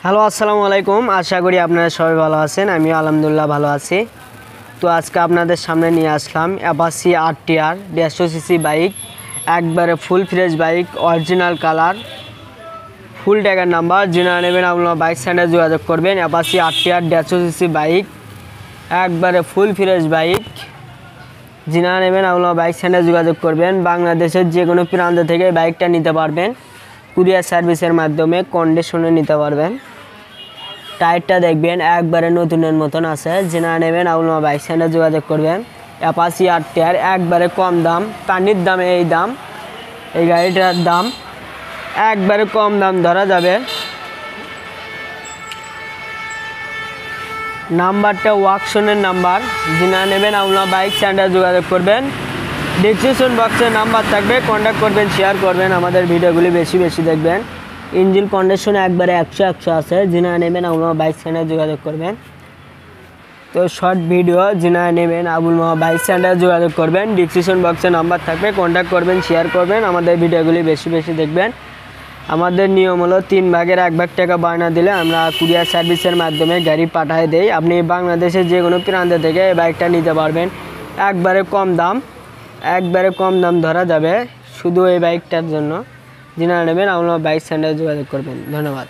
Hello আসসালামু আলাইকুম। আশা করি আপনারা সবাই ভালো আছেন। আমি আলহামদুলিল্লাহ ভালো আছি। তো আজকে আপনাদের সামনে নিয়ে আসলাম অ্যাপাচি RTR 150 সিসি বাইক, একবারে full fresh bike, original colour, full ট্যাগের নাম্বার। যিনারা নেবেন আপনারা বাইক সেন্টারে যোগাযোগ করবেন। অ্যাপাচি RTR 150 সিসি বাইক, একবারে ফুল ফ্রেশ বাইক। যিনারা নেবেন আপনারা বাইক সেন্টারে যোগাযোগ করবেন। বাংলাদেশের যে কোনো প্রান্ত থেকে বাইকটা নিতে পারবেন, কুরিয়ার সার্ভিসের মাধ্যমে কন্ডিশনে নিতে পারবেন। টায়ারটা দেখবেন একবারে নতুনের মতন আছে। যিনারা নেবেন আপনারা বাইক সেন্টারে যোগাযোগ করবেন। অ্যাপাচি RTR একবারে কম দাম, পানির দামে এই দাম, এই গাড়িটার দাম একবারে কম দাম ধরা যাবে। নাম্বারটা ওয়াকশনের নাম্বার। যিনারা নেবেন আপনারা বাইক সেন্টারে যোগাযোগ করবেন। ডিসক্রিপশন বক্সে নাম্বার থাকবে, কন্ট্যাক্ট করবেন, শেয়ার করবেন, আমাদের ভিডিওগুলি বেশি বেশি দেখবেন। ইঞ্জিন কন্ডিশন একবারে 100 আছে। যিনারা নেবেন আপনারা বাইক সেন্টারে যোগাযোগ করবেন। তো শর্ট ভিডিও যিনারা নেবেন আপনারা বাইক সেন্টারে যোগাযোগ করবেন। ডিসক্রিপশন বক্সে নাম্বার থাকবে, কন্ট্যাক্ট করবেন, শেয়ার করবেন, আমাদের ভিডিওগুলি বেশি বেশি দেখবেন। আমাদের নিয়ম হলো 3 ভাগের 1 ভাগ টাকা বায়না দিলে আমরা কুরিয়ার সার্ভিসের মাধ্যমে গাড়ি পাঠিয়ে দেই। আপনি বাংলাদেশের যে কোনো প্রান্ত থেকে এই বাইকটা নিতে পারবেন। একবারে কম দাম, একবারে কম দাম ধরা যাবে শুধু এই বাইকটার জন্য। যিনারা নেবেন আপনারা বাইক সেন্টারে যোগাযোগ করবেন। ধন্যবাদ।